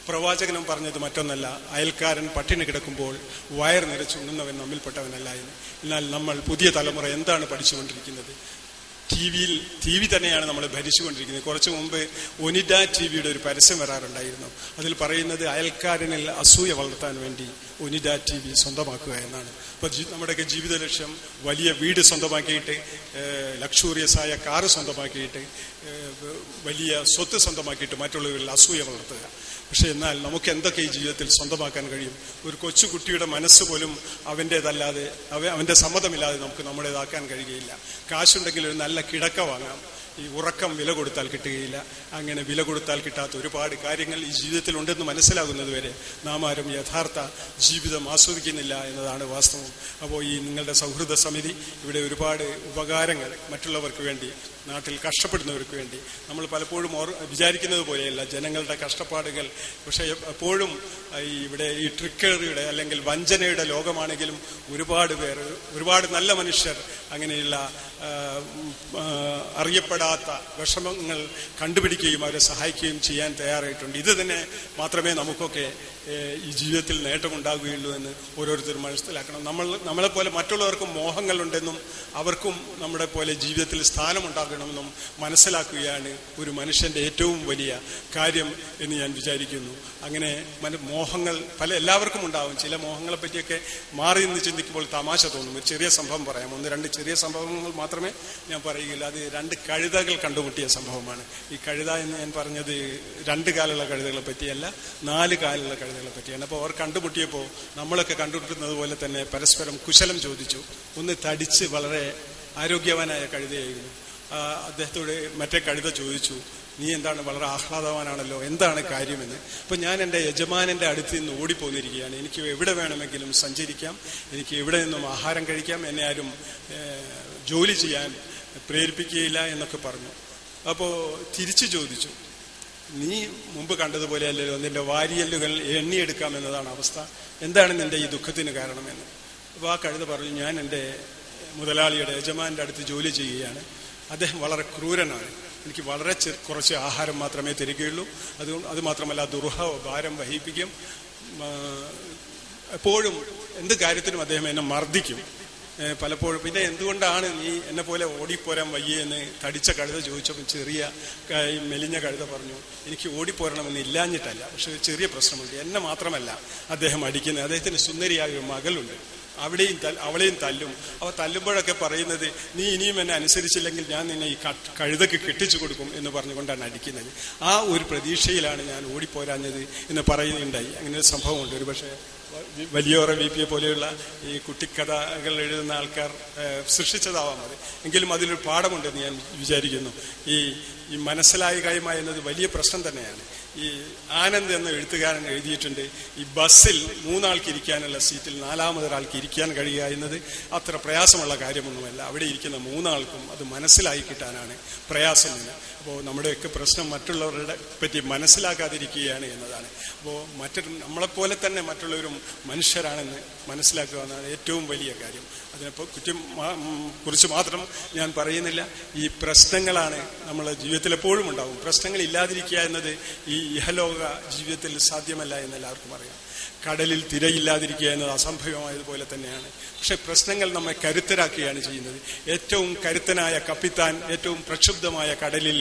പ്രവാചകനും പറഞ്ഞത് മറ്റൊന്നല്ല, അയൽക്കാരൻ പട്ടിണി കിടക്കുമ്പോൾ വയർ നിറച്ചുണ്ണുന്നവൻ നമ്മിൽപ്പെട്ടവനല്ല എന്ന്. എന്നാൽ നമ്മൾ പുതിയ തലമുറ എന്താണ് പഠിച്ചുകൊണ്ടിരിക്കുന്നത്? ടി വി തന്നെയാണ് നമ്മൾ ഭരിച്ചുകൊണ്ടിരിക്കുന്നത്. കുറച്ചു മുമ്പ് ഒനിഡ ടിവിയുടെ ഒരു പരസ്യം വരാറുണ്ടായിരുന്നു. അതിൽ പറയുന്നത് അയൽക്കാരനിൽ അസൂയ വളർത്താൻ വേണ്ടി ഒനിഡ ടിവി സ്വന്തമാക്കുക എന്നാണ്. അപ്പോൾ നമ്മുടെയൊക്കെ ജീവിത ലക്ഷ്യം വലിയ വീട് സ്വന്തമാക്കിയിട്ട്, ലക്ഷൂറിയസ് ആയ കാറ് സ്വന്തമാക്കിയിട്ട്, വലിയ സ്വത്ത് സ്വന്തമാക്കിയിട്ട് മറ്റുള്ളവരിൽ അസൂയ വളർത്തുക. പക്ഷെ എന്നാൽ നമുക്ക് എന്തൊക്കെ ഈ ജീവിതത്തിൽ സ്വന്തമാക്കാൻ കഴിയും? ഒരു കൊച്ചുകുട്ടിയുടെ മനസ്സ് പോലും അവൻ്റേതല്ലാതെ, അവൻ്റെ സമ്മതമില്ലാതെ നമുക്ക് നമ്മുടേതാക്കാൻ കഴിയുകയില്ല. കാശുണ്ടെങ്കിൽ ഒരു നല്ല കിടക്ക വാങ്ങാം, ഈ ഉറക്കം വില കൊടുത്താൽ കിട്ടുകയില്ല. അങ്ങനെ വില കൊടുത്താൽ കിട്ടാത്ത ഒരുപാട് കാര്യങ്ങൾ ഈ ജീവിതത്തിൽ ഉണ്ടെന്ന് മനസ്സിലാകുന്നത് വരെ നാം ആരും യഥാർത്ഥ ജീവിതം ആസ്വദിക്കുന്നില്ല എന്നതാണ് വാസ്തവം. അപ്പോൾ ഈ നിങ്ങളുടെ സൗഹൃദ സമിതി ഇവിടെ ഒരുപാട് ഉപകാരങ്ങൾ മറ്റുള്ളവർക്ക് വേണ്ടി, നാട്ടിൽ കഷ്ടപ്പെടുന്നവർക്ക് വേണ്ടി, നമ്മൾ പലപ്പോഴും വിചാരിക്കുന്നത് പോലെയല്ല ജനങ്ങളുടെ കഷ്ടപ്പാടുകൾ. പക്ഷെ എപ്പോഴും ഇവിടെ ഈ ട്രിക്കറിയുടെ അല്ലെങ്കിൽ വഞ്ചനയുടെ ലോകമാണെങ്കിലും ഒരുപാട് പേർ, ഒരുപാട് നല്ല മനുഷ്യർ അങ്ങനെയുള്ള അറിയപ്പെടാത്ത വിഷമങ്ങൾ കണ്ടുപിടിക്കുകയും അവരെ സഹായിക്കുകയും ചെയ്യാൻ തയ്യാറായിട്ടുണ്ട്. ഇത് തന്നെ മാത്രമേ നമുക്കൊക്കെ ഈ ജീവിതത്തിൽ നേട്ടമുണ്ടാകുകയുള്ളൂ എന്ന് ഓരോരുത്തരും മനസ്സിലാക്കണം. നമ്മളെപ്പോലെ മറ്റുള്ളവർക്കും മോഹങ്ങളുണ്ടെന്നും അവർക്കും നമ്മുടെ പോലെ ജീവിതത്തിൽ സ്ഥാനമുണ്ടാകണമെന്നും മനസ്സിലാക്കുകയാണ് ഒരു മനുഷ്യന്റെ ഏറ്റവും വലിയ കാര്യം എന്ന് ഞാൻ വിചാരിക്കുന്നു. അങ്ങനെ മോഹങ്ങൾ എല്ലാവർക്കും ഉണ്ടാവും. ചില മോഹങ്ങളെ പറ്റിയൊക്കെ മാറി നിന്ന് ചിന്തിക്കുമ്പോൾ തമാശ തോന്നും. ഒരു ചെറിയ സംഭവം പറയാം, 1-2 ചെറിയ സംഭവങ്ങൾ മാത്രമേ ഞാൻ പറയുകയുള്ളൂ. അത് 2 കഴുതകൾ കണ്ടുമുട്ടിയ സംഭവമാണ്. ഈ കഴുത എന്ന് ഞാൻ പറഞ്ഞത് 2 കാലുള്ള കഴുതകളെ പറ്റിയല്ല, 4 കാലുള്ള കഴുതകളെ പറ്റിയാണ്. അപ്പോൾ അവർ കണ്ടുമുട്ടിയപ്പോൾ നമ്മളൊക്കെ കണ്ടുമുട്ടുന്നത് പോലെ തന്നെ പരസ്പരം കുശലം ചോദിച്ചു. ഒന്ന് തടിച്ച് വളരെ ആരോഗ്യവാനായ കഴുതയായിരുന്നു. അദ്ദേഹത്തോട് മറ്റേ കഴുത ചോദിച്ചു, നീ എന്താണ് വളരെ ആഹ്ലാദവാനാണല്ലോ, എന്താണ് കാര്യമെന്ന്. അപ്പം ഞാൻ എൻ്റെ യജമാനൻ്റെ അടുത്ത് നിന്ന് ഓടിപ്പോന്നിരിക്കുകയാണ്. എനിക്ക് എവിടെ വേണമെങ്കിലും സഞ്ചരിക്കാം, എനിക്ക് എവിടെ നിന്നും ആഹാരം കഴിക്കാം, എന്നെ ആരും ജോലി ചെയ്യാൻ പ്രേരിപ്പിക്കുകയില്ല എന്നൊക്കെ പറഞ്ഞു. അപ്പോൾ തിരിച്ചു ചോദിച്ചു, നീ മുമ്പ് കണ്ടതുപോലെ അല്ലല്ലോ, നിന്റെ വാരിയല്ലുകൾ എണ്ണിയെടുക്കാം എന്നതാണ് അവസ്ഥ, എന്താണ് നിന്റെ ഈ ദുഃഖത്തിന് കാരണമെന്ന്. അപ്പോൾ ആ കഴുത പറഞ്ഞു, ഞാൻ എൻ്റെ മുതലാളിയുടെ യജമാൻ്റെ അടുത്ത് ജോലി ചെയ്യുകയാണ്. അദ്ദേഹം വളരെ ക്രൂരനാണ്. എനിക്ക് വളരെ കുറച്ച് ആഹാരം മാത്രമേ തരികയുള്ളൂ. അത് മാത്രമല്ല ഭാരം വഹിപ്പിക്കും. എപ്പോഴും എന്ത് കാര്യത്തിനും അദ്ദേഹം എന്നെ മർദ്ദിക്കും പലപ്പോഴും. പിന്നെ എന്തുകൊണ്ടാണ് നീ എന്നെ പോലെ ഓടിപ്പോരാൻ വയ്യേ എന്ന് തടിച്ച കഴുത ചോദിച്ചപ്പോൾ ചെറിയ മെലിഞ്ഞ കഴുത പറഞ്ഞു, എനിക്ക് ഓടിപ്പോരണമെന്ന് ഇല്ലാഞ്ഞിട്ടല്ല, പക്ഷെ ഒരു ചെറിയ പ്രശ്നമുണ്ട്. എന്നെ മാത്രമല്ല അദ്ദേഹം അടിക്കുന്നത്, അദ്ദേഹത്തിന് സുന്ദരിയായ ഒരു മകളുണ്ട്, അവളെയും തല്ലും. അവ തല്ലുമ്പോഴൊക്കെ പറയുന്നത്, നീ ഇനിയും എന്നെ അനുസരിച്ചില്ലെങ്കിൽ ഞാൻ നിന്നെ ഈ കഴുതക്ക് കെട്ടിച്ചു കൊടുക്കും എന്ന് പറഞ്ഞുകൊണ്ടാണ് അടിക്കുന്നത്. ആ ഒരു പ്രതീക്ഷയിലാണ് ഞാൻ ഓടിപ്പോരാഞ്ഞത് എന്ന് പറയുന്നുണ്ടായി. അങ്ങനെ ഒരു സംഭവമുണ്ട്. ഒരു പക്ഷേ വലിയോറ VP പോലെയുള്ള ഈ കുട്ടിക്കഥകൾ എഴുതുന്ന ആൾക്കാർ സൃഷ്ടിച്ചതാവാം അത്. എങ്കിലും അതിലൊരു പാഠമുണ്ടെന്ന് ഞാൻ വിചാരിക്കുന്നു. ഈ മനസ്സിലായികൈമ എന്നത് വലിയ പ്രശ്നം തന്നെയാണ്. ഈ ആനന്ദ് എന്ന എഴുത്തുകാരൻ എഴുതിയിട്ടുണ്ട്, ഈ ബസ്സിൽ 3 ആൾക്ക് ഇരിക്കാനുള്ള സീറ്റിൽ 4ാമതൊരാൾക്ക് ഇരിക്കാൻ കഴിയുക എന്നത് അത്ര പ്രയാസമുള്ള കാര്യമൊന്നുമല്ല. അവിടെ ഇരിക്കുന്ന 3 ആൾക്കും അത് മനസ്സിലായി കിട്ടാനാണ് പ്രയാസമില്ല. അപ്പോൾ നമ്മുടെയൊക്കെ പ്രശ്നം മറ്റുള്ളവരുടെ പറ്റി മനസ്സിലാക്കാതിരിക്കുകയാണ് എന്നതാണ്. അപ്പോൾ നമ്മളെപ്പോലെ തന്നെ മറ്റുള്ളവരും മനുഷ്യരാണെന്ന് മനസ്സിലാക്കുക എന്നതാണ് ഏറ്റവും വലിയ കാര്യം. അതിനിപ്പോൾ കുറിച്ച് മാത്രം ഞാൻ പറയുന്നില്ല. ഈ പ്രശ്നങ്ങളാണ് നമ്മുടെ ജീവിതത്തിൽ എപ്പോഴും ഉണ്ടാവും. പ്രശ്നങ്ങൾ ഇല്ലാതിരിക്കുക എന്നത് ഈ ഇഹലോക ജീവിതത്തിൽ സാധ്യമല്ല എന്ന് എല്ലാവർക്കും അറിയാം. കടലിൽ തിരയില്ലാതിരിക്കുക എന്നത് അസംഭവമായതുപോലെ തന്നെയാണ്. പക്ഷെ പ്രശ്നങ്ങൾ നമ്മെ കരുത്തരാക്കുകയാണ് ചെയ്യുന്നത്. ഏറ്റവും കരുത്തനായ കപ്പിത്താൻ ഏറ്റവും പ്രക്ഷുബ്ധമായ കടലിൽ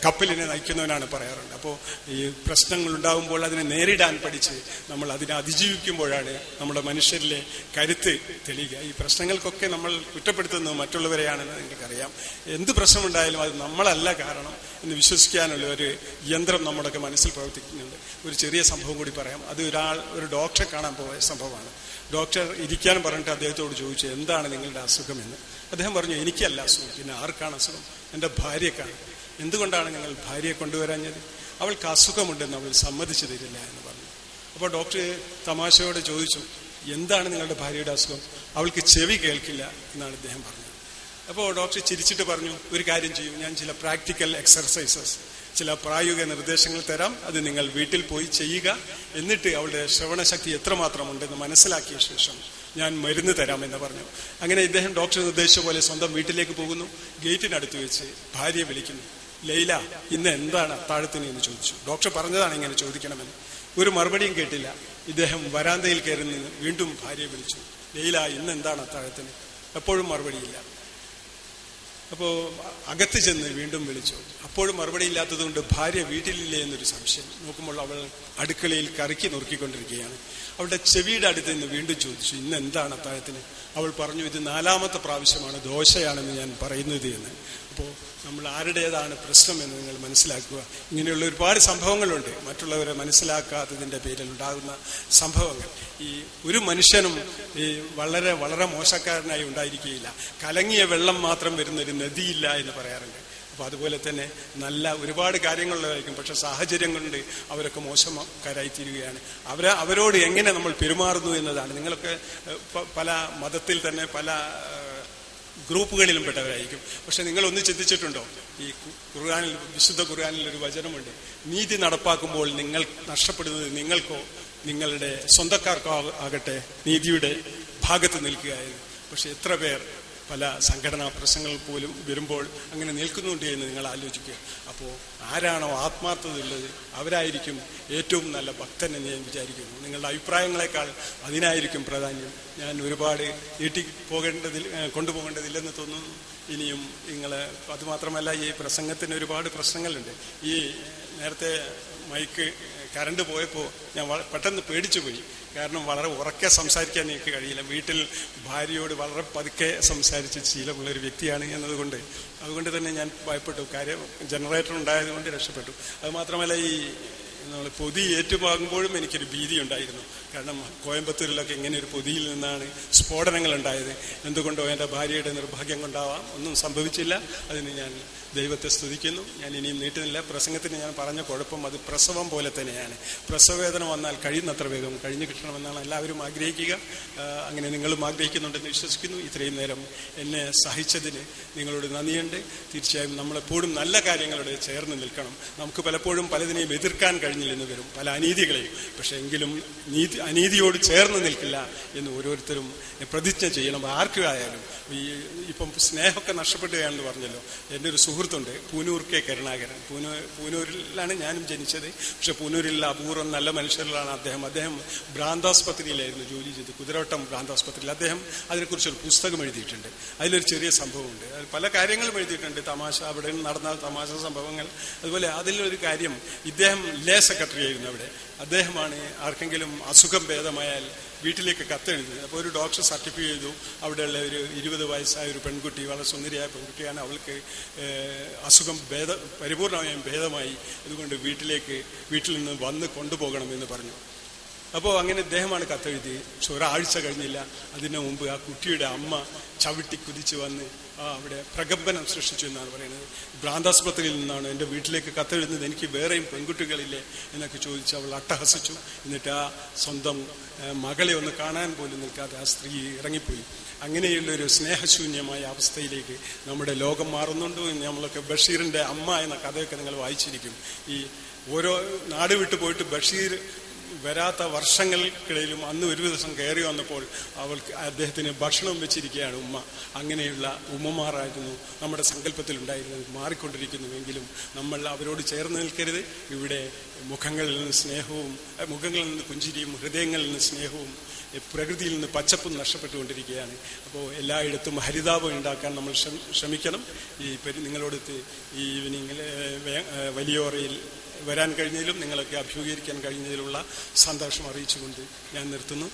കപ്പലിനെ നയിക്കുന്നവനാണ് പറയാറുണ്ട്. അപ്പോൾ ഈ പ്രശ്നങ്ങൾ ഉണ്ടാകുമ്പോൾ അതിനെ നേരിടാൻ പഠിച്ച് നമ്മൾ അതിനെ അതിജീവിക്കുമ്പോഴാണ് നമ്മുടെ മനുഷ്യരിലെ കരുത്ത് തെളിയുക. ഈ പ്രശ്നങ്ങൾക്കൊക്കെ നമ്മൾ കുറ്റപ്പെടുത്തുന്നത് മറ്റുള്ളവരെയാണെന്ന് നിങ്ങൾക്കറിയാം. എന്ത് പ്രശ്നമുണ്ടായാലും അത് നമ്മളല്ല കാരണം എന്ന് വിശ്വസിക്കാനുള്ള ഒരു യന്ത്രം നമ്മുടെയൊക്കെ മനസ്സിൽ പ്രവർത്തിക്കുന്നുണ്ട്. ഒരു ചെറിയ സംഭവം കൂടി പറയാം. അത് ഒരു ഡോക്ടറെ കാണാൻ പോയ സംഭവമാണ്. ഡോക്ടർ ഇരിക്കാൻ പറഞ്ഞിട്ട് അദ്ദേഹത്തോട് ചോദിച്ചു, എന്താണ് നിങ്ങളുടെ അസുഖമെന്ന്. അദ്ദേഹം പറഞ്ഞു, എനിക്കല്ല അസുഖം, പിന്നെ ആർക്കാണ് അസുഖം? എൻ്റെ ഭാര്യക്കാണ്. എന്തുകൊണ്ടാണ് നിങ്ങൾ ഭാര്യയെ കൊണ്ടുവരാഞ്ഞത്? അവൾക്ക് അസുഖമുണ്ടെന്ന് അവൾ സമ്മതിച്ചു തരില്ല എന്ന് പറഞ്ഞു. അപ്പോൾ ഡോക്ടർ തമാശയോടെ ചോദിച്ചു, എന്താണ് നിങ്ങളുടെ ഭാര്യയുടെ അസുഖം? അവൾക്ക് ചെവി കേൾക്കില്ല എന്നാണ് അദ്ദേഹം പറഞ്ഞത്. അപ്പോൾ ഡോക്ടർ ചിരിച്ചിട്ട് പറഞ്ഞു, ഒരു കാര്യം ചെയ്യും, ഞാൻ ചില പ്രാക്ടിക്കൽ എക്സർസൈസസ്, ചില പ്രായോഗിക നിർദ്ദേശങ്ങൾ തരാം, അത് നിങ്ങൾ വീട്ടിൽ പോയി ചെയ്യുക. എന്നിട്ട് അവളുടെ ശ്രവണശക്തി എത്രമാത്രം ഉണ്ടെന്ന് മനസ്സിലാക്കിയ ശേഷം ഞാൻ മരുന്ന് തരാമെന്ന് പറഞ്ഞു. അങ്ങനെ ഇദ്ദേഹം ഡോക്ടർ നിർദ്ദേശിച്ച പോലെ സ്വന്തം വീട്ടിലേക്ക് പോകുന്നു. ഗേറ്റിനടുത്ത് വെച്ച് ഭാര്യയെ വിളിക്കുന്നു. ലൈല, ഇന്ന് എന്താണ് അത്താഴത്തിന് എന്ന് ചോദിച്ചു. ഡോക്ടർ പറഞ്ഞതാണ് ഇങ്ങനെ ചോദിക്കണമെന്ന്. ഒരു മറുപടിയും കേട്ടില്ല. ഇദ്ദേഹം വരാന്തയിൽ കയറി നിന്ന് വീണ്ടും ഭാര്യയെ വിളിച്ചു. ലൈല, ഇന്ന് എന്താണ് അത്താഴത്തിന്? എപ്പോഴും മറുപടിയില്ല. അപ്പോ അകത്ത് ചെന്ന് വീണ്ടും വിളിച്ചു. അപ്പോഴും മറുപടി ഇല്ലാത്തത് കൊണ്ട് ഭാര്യ വീട്ടിലില്ലേ എന്നൊരു സംശയം. നോക്കുമ്പോൾ അവൾ അടുക്കളയിൽ കറിക്ക് നുറുക്കിക്കൊണ്ടിരിക്കുകയാണ്. അവളുടെ ചെവിയുടെ അടുത്ത് നിന്ന് വീണ്ടും ചോദിച്ചു, ഇന്ന് എന്താണ് അത്താഴത്തിന്? അവൾ പറഞ്ഞു, ഇത് 4ാമത്തെ പ്രാവശ്യമാണ് ദോശയാണെന്ന് ഞാൻ പറയുന്നത് എന്ന്. അപ്പോൾ നമ്മൾ ആരുടേതാണ് പ്രശ്നം എന്ന് നിങ്ങൾ മനസ്സിലാക്കുക. ഇങ്ങനെയുള്ള ഒരുപാട് സംഭവങ്ങളുണ്ട്, മറ്റുള്ളവരെ മനസ്സിലാക്കാത്തതിൻ്റെ പേരിൽ ഉണ്ടാകുന്ന സംഭവങ്ങൾ. ഈ ഒരു മനുഷ്യനും ഈ വളരെ വളരെ മോശക്കാരനായി ഉണ്ടായിരിക്കുകയില്ല. കലങ്ങിയ വെള്ളം മാത്രം വരുന്നൊരു നദിയില്ല എന്ന് പറയാറുണ്ട്. അപ്പോൾ അതുപോലെ തന്നെ നല്ല ഒരുപാട് കാര്യങ്ങളുള്ളതായിരിക്കും, പക്ഷെ സാഹചര്യം കൊണ്ട് അവരൊക്കെ മോശക്കാരായി തീരുകയാണ്. അവരോട് എങ്ങനെ നമ്മൾ പെരുമാറുന്നു എന്നതാണ്. നിങ്ങളൊക്കെ പല മതത്തിൽ തന്നെ പല ഗ്രൂപ്പുകളിലും പെട്ടവരായിരിക്കും. പക്ഷെ നിങ്ങളൊന്ന് ചിന്തിച്ചിട്ടുണ്ടോ? ഈ ഖുർആനിൽ, വിശുദ്ധ ഖുർആനിൽ ഒരു വചനമുണ്ട്, നീതി നടപ്പാക്കുമ്പോൾ നിങ്ങൾ നഷ്ടപ്പെടുന്നത് നിങ്ങൾക്കോ നിങ്ങളുടെ സ്വന്തക്കാർക്കോ ആകട്ടെ നീതിയുടെ ഭാഗത്ത് നിൽക്കുക എന്ന്. പക്ഷെ എത്ര പേർ പല സംഘടനാ പ്രശ്നങ്ങൾ പോലും വരുമ്പോൾ അങ്ങനെ നിൽക്കുന്നുണ്ട് എന്ന് നിങ്ങൾ ആലോചിക്കുക. അപ്പോൾ ആരാണോ ആത്മാർത്ഥതയുള്ളത് അവരായിരിക്കും ഏറ്റവും നല്ല ഭക്തൻ എന്ന് ഞാൻ വിചാരിക്കുന്നു. നിങ്ങളുടെ അഭിപ്രായങ്ങളെക്കാൾ അതിനായിരിക്കും പ്രാധാന്യം. ഞാൻ ഒരുപാട് കൊണ്ടുപോകേണ്ടതില്ലെന്ന് തോന്നുന്നു. ഇനിയും അതുമാത്രമല്ല, ഈ പ്രസംഗത്തിന് ഒരുപാട് പ്രശ്നങ്ങളുണ്ട്. ഈ നേരത്തെ മൈക്ക് കറണ്ട് പോയപ്പോൾ ഞാൻ പെട്ടെന്ന് പേടിച്ചു പോയി. കാരണം വളരെ ഉറക്കെ സംസാരിക്കാൻ എനിക്ക് കഴിയില്ല. വീട്ടിൽ ഭാര്യയോട് വളരെ പതുക്കെ സംസാരിച്ച് ശീലമുള്ളൊരു വ്യക്തിയാണ് അതുകൊണ്ട് തന്നെ ഞാൻ ഭയപ്പെട്ടു. കാര്യം ജനറേറ്റർ ഉണ്ടായതുകൊണ്ട് രക്ഷപ്പെട്ടു. അതുമാത്രമല്ല, ഈ നമ്മൾ പൊതി ഏറ്റുവാങ്ങുമ്പോഴും എനിക്കൊരു ഭീതി ഉണ്ടായിരുന്നു. കാരണം കോയമ്പത്തൂരിലൊക്കെ ഇങ്ങനെ ഒരു പൊതിയിൽ നിന്നാണ് സ്ഫോടനങ്ങൾ ഉണ്ടായത്. എന്തുകൊണ്ടോ എൻ്റെ ഭാര്യയുടെ നിർഭാഗ്യം കൊണ്ടാവാം, ഒന്നും സംഭവിച്ചില്ല. അതിന് ഞാൻ ദൈവത്തെ സ്തുതിക്കുന്നു. ഞാൻ ഇനിയും നീട്ടുന്നില്ല. പ്രസംഗത്തിന് ഞാൻ പറഞ്ഞ കുഴപ്പം അത് പ്രസവം പോലെ തന്നെയാണ്. പ്രസവവേദന വന്നാൽ കഴിയുന്നത്ര വേഗം കഴിഞ്ഞു കിട്ടണമെന്നാണ് എല്ലാവരും ആഗ്രഹിക്കുക. അങ്ങനെ നിങ്ങളും ആഗ്രഹിക്കുന്നുണ്ടെന്ന് വിശ്വസിക്കുന്നു. ഇത്രയും നേരം എന്നെ സഹിച്ചതിന് നിങ്ങളോട് നന്ദിയുണ്ട്. തീർച്ചയായും നമ്മളെപ്പോഴും നല്ല കാര്യങ്ങളോട് ചേർന്ന് നിൽക്കണം. നമുക്ക് പലപ്പോഴും പലതിനെയും എതിർക്കാൻ കഴിഞ്ഞില്ലെന്ന് വരും, പല അനീതികളെയും. പക്ഷെ എങ്കിലും അനീതിയോട് ചേർന്ന് നിൽക്കില്ല എന്ന് ഓരോരുത്തരും പ്രതിജ്ഞ ചെയ്യണം. ആർക്കായാലും ഇപ്പം സ്നേഹമൊക്കെ നഷ്ടപ്പെടുകയാണെന്ന് പറഞ്ഞല്ലോ. എൻ്റെ ഒരു സുഹൃത്തുണ്ട്, പൂനൂർ കെ കരുണാകരൻ. പൂനൂരിലാണ് ഞാനും ജനിച്ചത്. പക്ഷെ പൂനൂരിലുള്ള അപൂർവം നല്ല മനുഷ്യരിലാണ് അദ്ദേഹം ഭ്രാന്താസ്പത്രിയിലായിരുന്നു ജോലി ചെയ്ത്, കുതിരവട്ടം ഭ്രാന്താസ്പത്രിയിൽ. അദ്ദേഹം അതിനെക്കുറിച്ചൊരു പുസ്തകം എഴുതിയിട്ടുണ്ട്. അതിലൊരു ചെറിയ സംഭവമുണ്ട്. പല കാര്യങ്ങളും എഴുതിയിട്ടുണ്ട്, അവിടെ നടന്ന തമാശ സംഭവങ്ങൾ. അതുപോലെ അതിലൊരു കാര്യം, ഇദ്ദേഹം ലേ സെക്രട്ടറി ആയിരുന്നു അവിടെ. അദ്ദേഹമാണ് ആർക്കെങ്കിലും അസുഖം ഭേദമായാൽ വീട്ടിലേക്ക് കത്തെഴുതുന്നത്. അപ്പോൾ ഒരു ഡോക്ടർ സർട്ടിഫൈ ചെയ്തു, അവിടെയുള്ള ഒരു 20 വയസ്സായ ഒരു പെൺകുട്ടി, വളരെ സുന്ദരിയായ പെൺകുട്ടിയാണ്, അവൾക്ക് അസുഖം പരിപൂർണമായും ഭേദമായി, അതുകൊണ്ട് വീട്ടിൽ നിന്ന് വന്ന് കൊണ്ടുപോകണമെന്ന് പറഞ്ഞു. അപ്പോൾ അങ്ങനെ ഇദ്ദേഹമാണ് കത്തെഴുതി. പക്ഷെ ഒരാഴ്ച കഴിഞ്ഞില്ല. അതിനു മുമ്പ് ആ കുട്ടിയുടെ അമ്മ ചവിട്ടി കുതിച്ച് വന്ന് അവിടെ പ്രകമ്പനം സൃഷ്ടിച്ചു എന്നാണ് പറയുന്നത്. ഭ്രാന്താസ്പത്രിയിൽ നിന്നാണ് എൻ്റെ വീട്ടിലേക്ക് കത്തെഴുതുന്നത്, എനിക്ക് വേറെയും പെൺകുട്ടികളില്ലേ എന്നൊക്കെ ചോദിച്ച് അവൾ അട്ടഹസിച്ചു. എന്നിട്ട് ആ സ്വന്തം മകളെ ഒന്ന് കാണാൻ പോലും നിൽക്കാതെ ആ സ്ത്രീ ഇറങ്ങിപ്പോയി. അങ്ങനെയുള്ളൊരു സ്നേഹശൂന്യമായ അവസ്ഥയിലേക്ക് നമ്മുടെ ലോകം മാറുന്നുണ്ട്. നമ്മളൊക്കെ ബഷീറിൻ്റെ അമ്മ എന്ന കഥയൊക്കെ നിങ്ങൾ വായിച്ചിരിക്കും. ഈ ഓരോ നാട് വിട്ടു പോയിട്ട് ബഷീർ വരാത്ത വർഷങ്ങൾക്കിടയിലും അന്ന് ഒരു ദിവസം കയറി വന്നപ്പോൾ അദ്ദേഹത്തിന് ഭക്ഷണം വെച്ചിരിക്കുകയാണ് ഉമ്മ. അങ്ങനെയുള്ള ഉമ്മമാരായിരുന്നു നമ്മുടെ സങ്കല്പത്തിൽ ഉണ്ടായിരുന്നത്. മാറിക്കൊണ്ടിരിക്കുന്നുവെങ്കിലും നമ്മൾ അവരോട് ചേർന്ന് നിൽക്കരുത്. ഇവിടെ മുഖങ്ങളിൽ നിന്ന് സ്നേഹവും, മുഖങ്ങളിൽ നിന്ന് പുഞ്ചിരിയും, ഹൃദയങ്ങളിൽ നിന്ന് സ്നേഹവും, പ്രകൃതിയിൽ നിന്ന് പച്ചപ്പും നഷ്ടപ്പെട്ടുകൊണ്ടിരിക്കുകയാണ്. അപ്പോൾ എല്ലായിടത്തും ഹരിതാപം ഉണ്ടാക്കാൻ നമ്മൾ ശ്രമിക്കണം. നിങ്ങളോടത്ത് ഈ ഈവനിങ്ങിൽ വലിയോറയിൽ വരാൻ കഴിഞ്ഞതിലും നിങ്ങളൊക്കെ അഭിമുഖീകരിക്കാൻ കഴിഞ്ഞതിലുള്ള സന്തോഷം അറിയിച്ചുകൊണ്ട് ഞാൻ നിർത്തുന്നു.